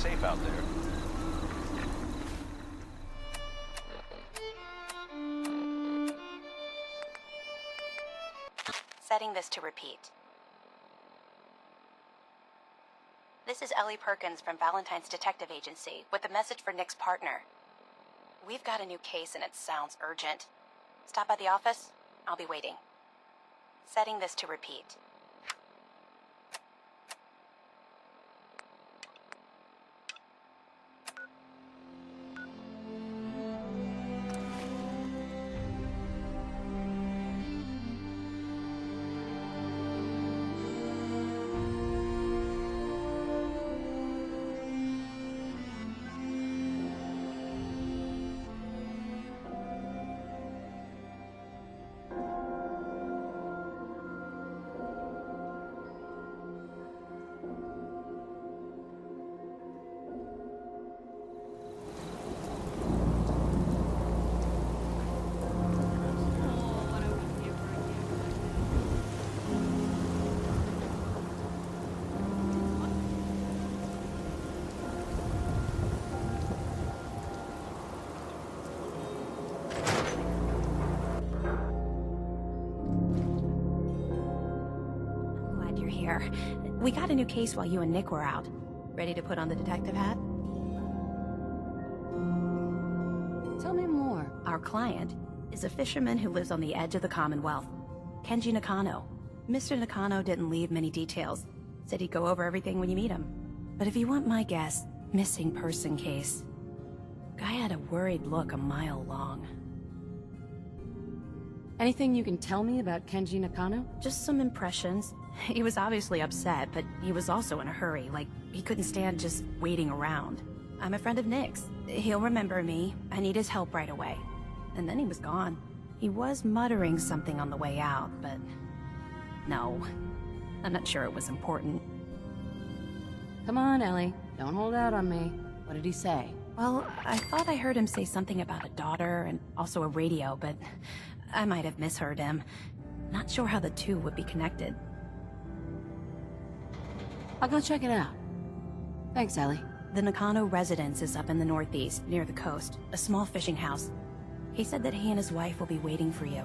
safe out there. Setting this to repeat. This is Ellie Perkins from Valentine's Detective Agency with a message for Nick's partner. We've got a new case and it sounds urgent. Stop by the office. I'll be waiting. Setting this to repeat. Here. We got a new case while you and Nick were out. Ready to put on the detective hat? Tell me more. Our client is a fisherman who lives on the edge of the Commonwealth. Kenji Nakano. Mr. Nakano didn't leave many details. Said he'd go over everything when you meet him. But if you want my guess, missing person case. Guy had a worried look a mile long. Anything you can tell me about Kenji Nakano? Just some impressions. He was obviously upset, but he was also in a hurry, like he couldn't stand just waiting around. I'm a friend of Nick's. He'll remember me. I need his help right away. And then he was gone. He was muttering something on the way out, but... no. I'm not sure it was important. Come on, Ellie. Don't hold out on me. What did he say? Well, I thought I heard him say something about a daughter and also a radio, but I might have misheard him. Not sure how the two would be connected. I'll go check it out. Thanks, Ellie. The Nakano residence is up in the northeast, near the coast. A small fishing house. He said that he and his wife will be waiting for you.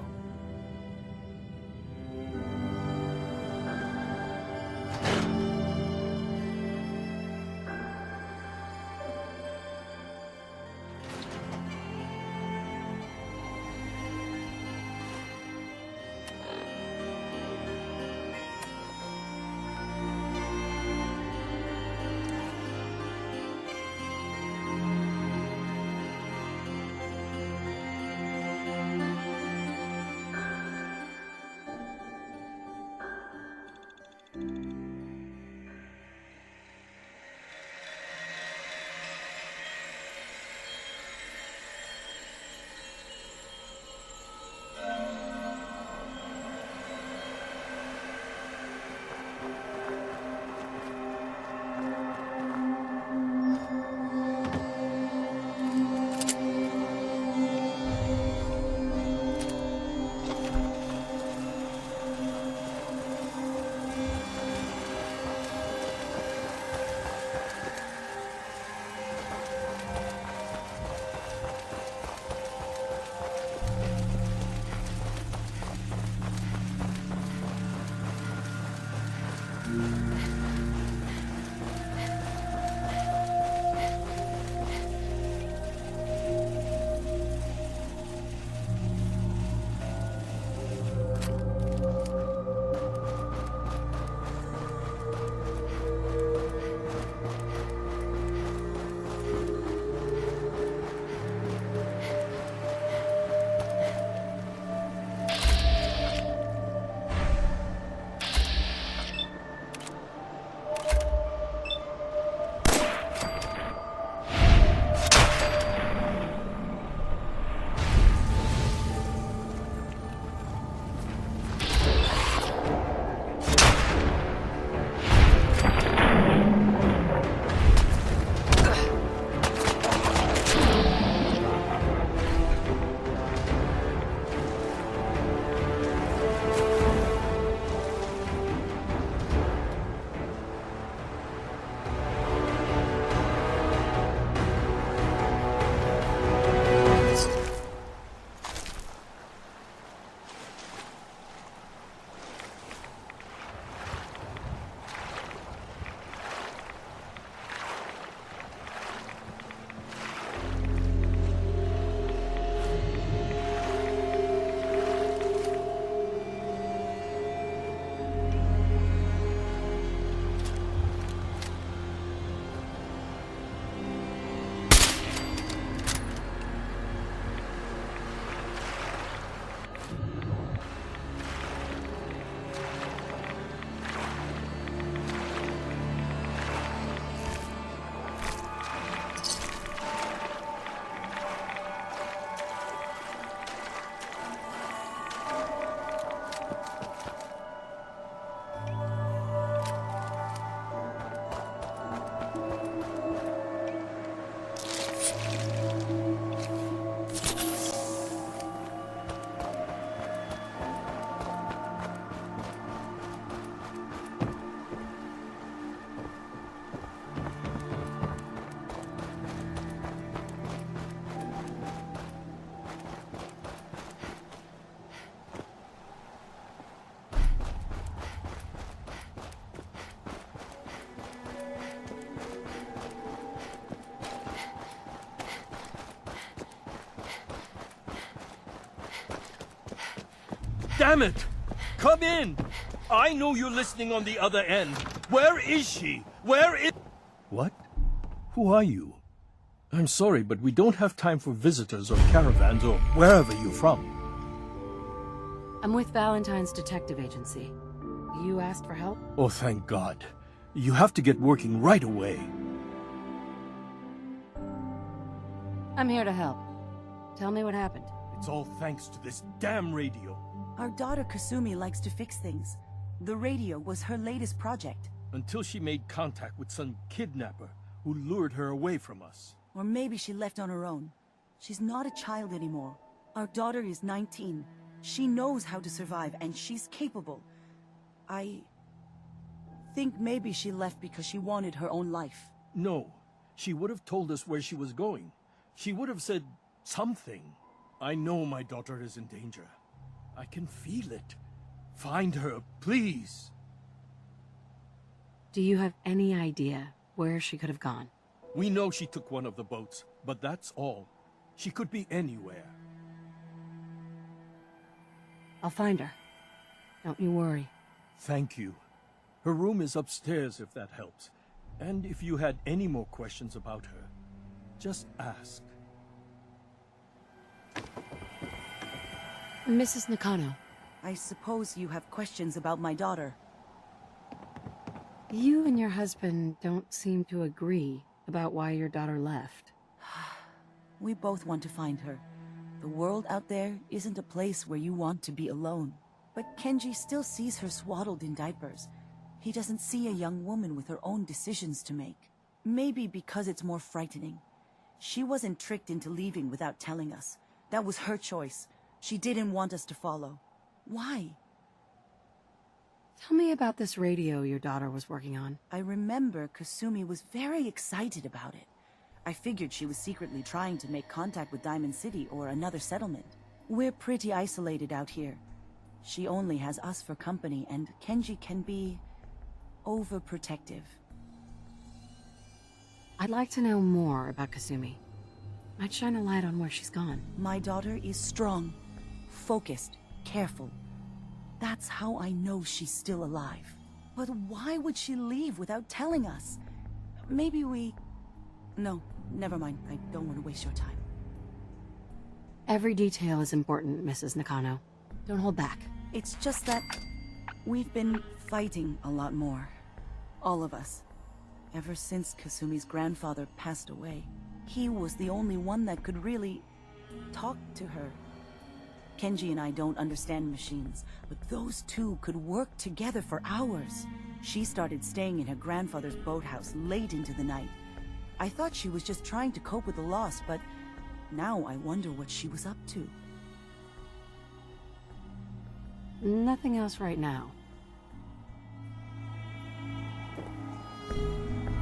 Damn it! Come in! I know you're listening on the other end. Where is she? Where is... What? Who are you? I'm sorry, but we don't have time for visitors or caravans or wherever you're from. I'm with Valentine's detective agency. You asked for help? Oh, thank God. You have to get working right away. I'm here to help. Tell me what happened. It's all thanks to this damn radio. Our daughter Kasumi likes to fix things. The radio was her latest project. Until she made contact with some kidnapper who lured her away from us. Or maybe she left on her own. She's not a child anymore. Our daughter is 19. She knows how to survive, and she's capable. I think maybe she left because she wanted her own life. No, she would have told us where she was going. She would have said something. I know my daughter is in danger. I can feel it. Find her, please. Do you have any idea where she could have gone? We know she took one of the boats, but that's all. She could be anywhere. I'll find her. Don't you worry. Thank you. Her room is upstairs if that helps. And if you had any more questions about her, just ask. Mrs. Nakano. I suppose you have questions about my daughter. You and your husband don't seem to agree about why your daughter left. We both want to find her. The world out there isn't a place where you want to be alone. But Kenji still sees her swaddled in diapers. He doesn't see a young woman with her own decisions to make. Maybe because it's more frightening. She wasn't tricked into leaving without telling us. That was her choice. She didn't want us to follow. Why? Tell me about this radio your daughter was working on. I remember Kasumi was very excited about it. I figured she was secretly trying to make contact with Diamond City or another settlement. We're pretty isolated out here. She only has us for company, and Kenji can be overprotective. I'd like to know more about Kasumi. Might shine a light on where she's gone. My daughter is strong, focused, careful. That's how I know she's still alive. But why would she leave without telling us? Maybe we... No, never mind. I don't want to waste your time. Every detail is important, Mrs. Nakano. Don't hold back. It's just that we've been fighting a lot more. All of us. Ever since Kasumi's grandfather passed away. He was the only one that could really talk to her. Kenji and I don't understand machines, but those two could work together for hours. She started staying in her grandfather's boathouse late into the night. I thought she was just trying to cope with the loss, but now I wonder what she was up to. Nothing else right now.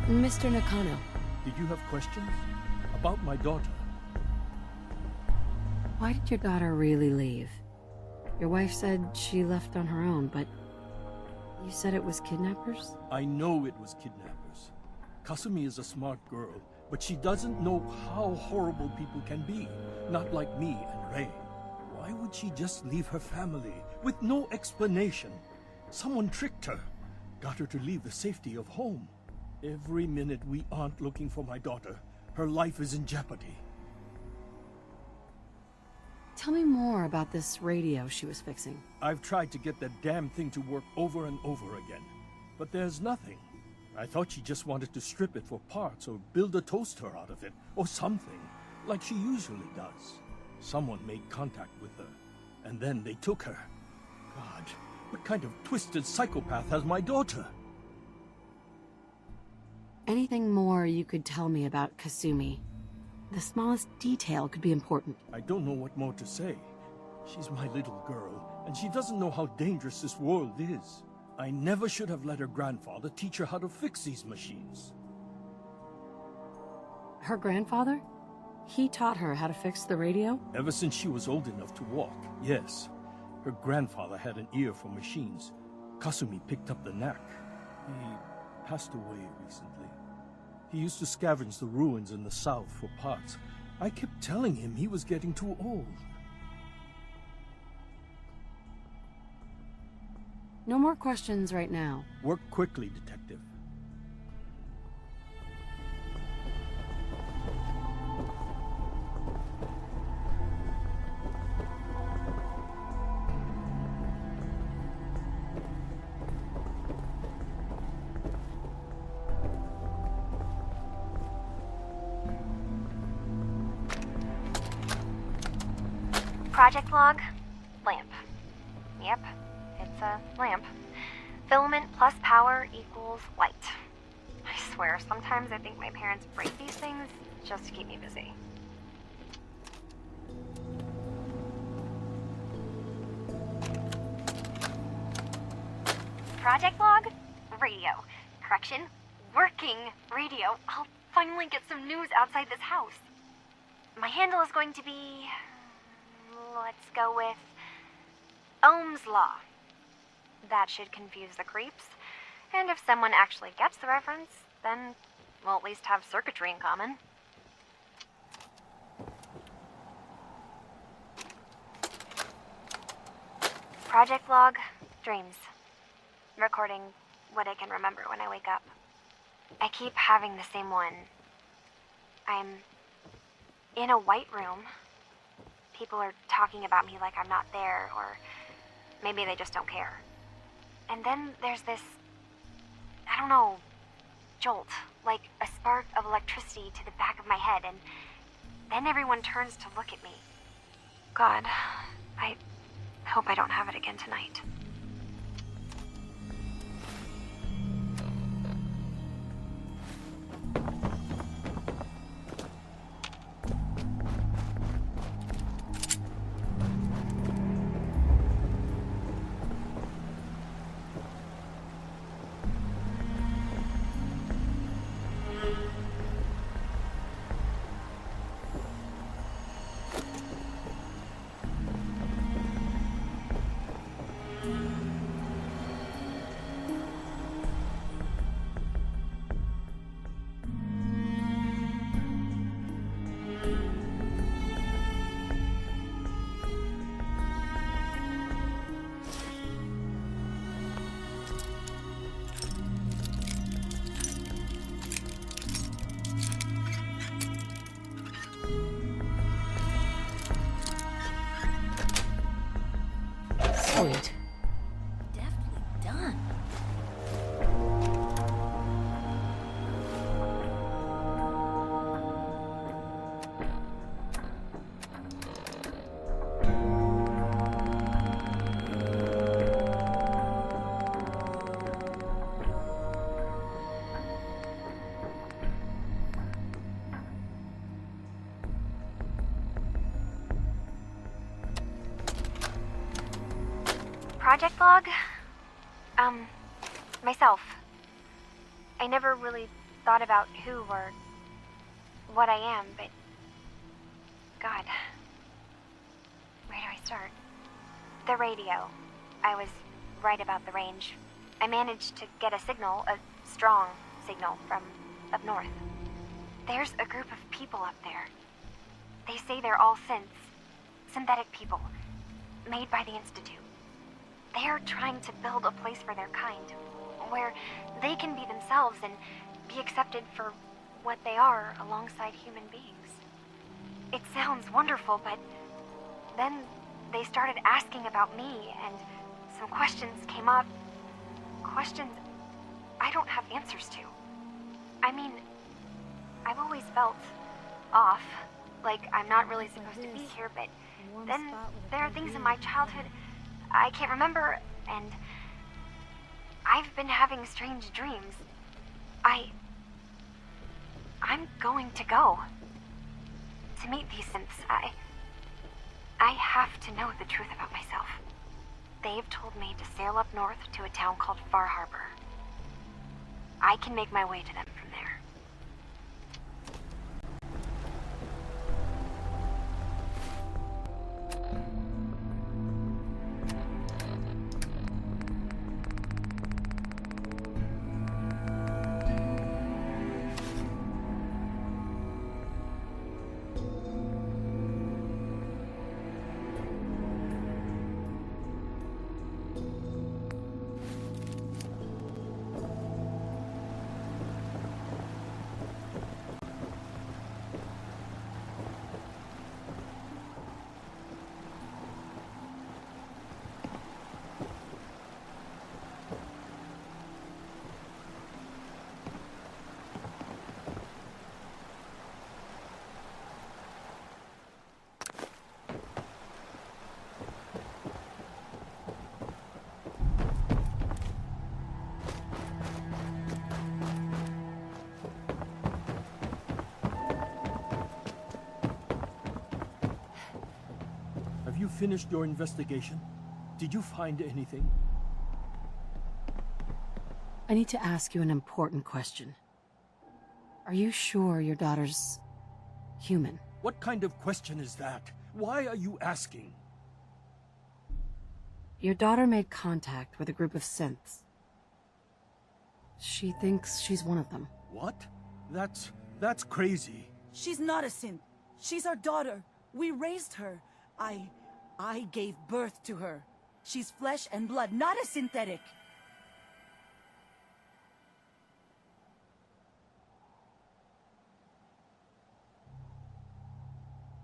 Mr. Nakano. Did you have questions? About my daughter? Why did your daughter really leave? Your wife said she left on her own, but you said it was kidnappers? I know it was kidnappers. Kasumi is a smart girl, but she doesn't know how horrible people can be. Not like me and Ray. Why would she just leave her family with no explanation? Someone tricked her. Got her to leave the safety of home. Every minute we aren't looking for my daughter, her life is in jeopardy. Tell me more about this radio she was fixing. I've tried to get that damn thing to work over and over again, but there's nothing. I thought she just wanted to strip it for parts or build a toaster out of it, or something, like she usually does. Someone made contact with her, and then they took her. God, what kind of twisted psychopath has my daughter? Anything more you could tell me about Kasumi? The smallest detail could be important. I don't know what more to say. She's my little girl, and she doesn't know how dangerous this world is. I never should have let her grandfather teach her how to fix these machines. Her grandfather? He taught her how to fix the radio? Ever since she was old enough to walk, yes. Her grandfather had an ear for machines. Kasumi picked up the knack. He passed away recently. He used to scavenge the ruins in the south for parts. I kept telling him he was getting too old. No more questions right now. Work quickly, Detective. Project log, lamp. Yep, it's a lamp. Filament plus power equals light. I swear, sometimes I think my parents break these things just to keep me busy. Project log, radio. Correction, working radio. I'll finally get some news outside this house. My handle is going to be... let's go with Ohm's Law. That should confuse the creeps. And if someone actually gets the reference, then we'll at least have circuitry in common. Project log, dreams. Recording what I can remember when I wake up. I keep having the same one. I'm in a white room. People are talking about me like I'm not there, or maybe they just don't care. And then there's this, I don't know, jolt, like a spark of electricity to the back of my head, and then everyone turns to look at me. God, I hope I don't have it again tonight. Sweet. Deftly done. Project log? Myself. I never really thought about who or what I am, but... God. Where do I start? The radio. I was right about the range. I managed to get a signal, a strong signal, from up north. There's a group of people up there. They say they're all synthetic people, made by the Institute. They're trying to build a place for their kind, where they can be themselves and be accepted for what they are alongside human beings. It sounds wonderful, but then they started asking about me, and some questions came up. Questions I don't have answers to. I mean, I've always felt off, like I'm not really supposed to be here, but then there are things in my childhood I can't remember, and I've been having strange dreams. I'm going to go to meet these synths. I have to know the truth about myself. They've told me to sail up north to a town called Far Harbor. I can make my way to them from there. finished your investigation? Did you find anything? I need to ask you an important question. Are you sure your daughter's human? What kind of question is that? Why are you asking? Your daughter made contact with a group of synths. She thinks she's one of them. What? That's crazy. She's not a synth. She's our daughter. We raised her. I gave birth to her. She's flesh and blood, not a synthetic.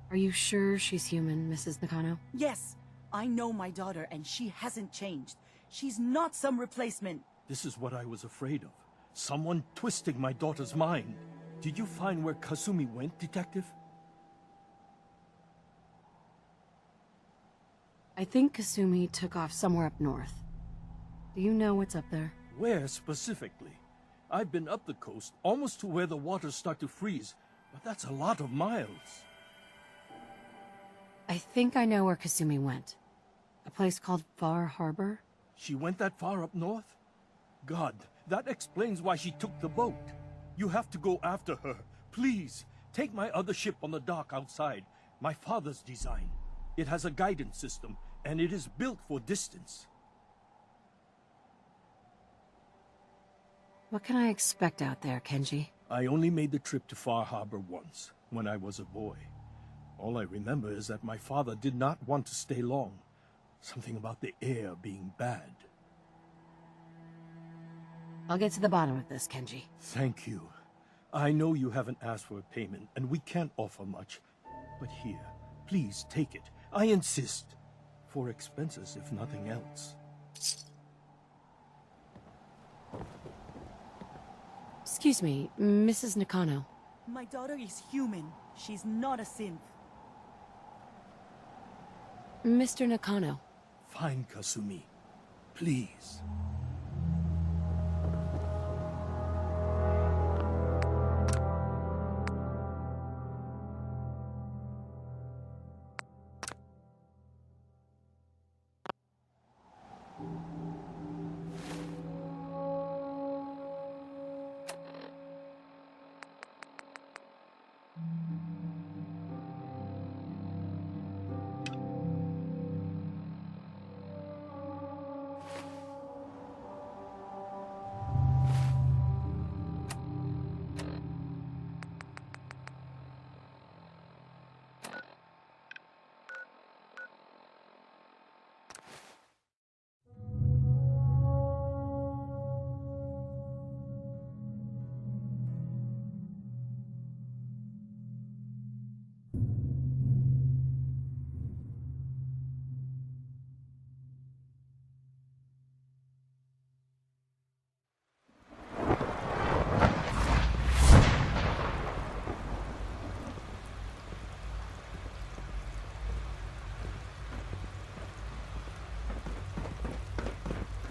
Are you sure she's human, Mrs. Nakano? Yes, I know my daughter, and she hasn't changed. She's not some replacement. This is what I was afraid of. Someone twisting my daughter's mind. Did you find where Kasumi went, Detective? I think Kasumi took off somewhere up north. Do you know what's up there? Where specifically? I've been up the coast, almost to where the waters start to freeze, but that's a lot of miles. I think I know where Kasumi went. A place called Far Harbor? She went that far up north? God, that explains why she took the boat. You have to go after her. Please, take my other ship on the dock outside. My father's design. It has a guidance system, and it is built for distance. What can I expect out there, Kenji? I only made the trip to Far Harbor once, when I was a boy. All I remember is that my father did not want to stay long. Something about the air being bad. I'll get to the bottom of this, Kenji. Thank you. I know you haven't asked for a payment, and we can't offer much. But here, please take it. I insist. For expenses, if nothing else. Excuse me, Mrs. Nakano. My daughter is human. She's not a synth. Mr. Nakano. Fine, Kasumi. Please.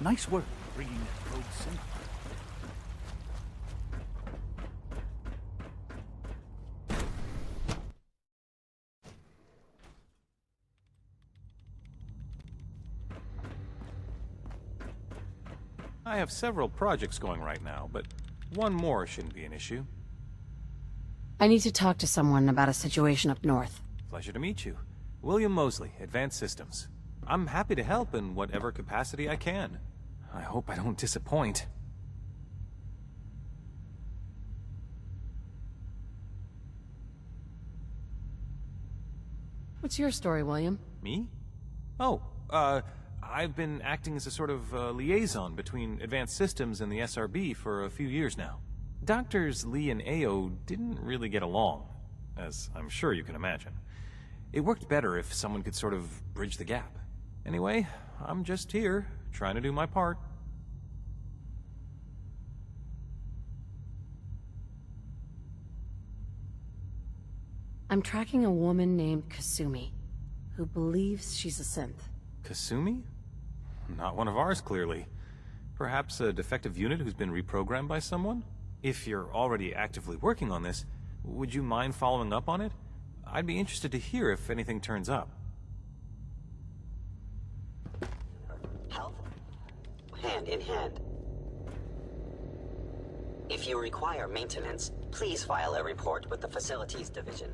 Nice work bringing that road safe. I have several projects going right now, but one more shouldn't be an issue. I need to talk to someone about a situation up north. Pleasure to meet you. William Mosley, Advanced Systems. I'm happy to help in whatever capacity I can. I hope I don't disappoint. What's your story, William? Me? Oh, I've been acting as a sort of liaison between Advanced Systems and the SRB for a few years now. Doctors Lee and Ao didn't really get along, as I'm sure you can imagine. It worked better if someone could sort of bridge the gap. Anyway, I'm just here, trying to do my part. I'm tracking a woman named Kasumi, who believes she's a synth. Kasumi? Not one of ours, clearly. Perhaps a defective unit who's been reprogrammed by someone? If you're already actively working on this, would you mind following up on it? I'd be interested to hear if anything turns up. hand in hand. If you require maintenance, please file a report with the Facilities Division.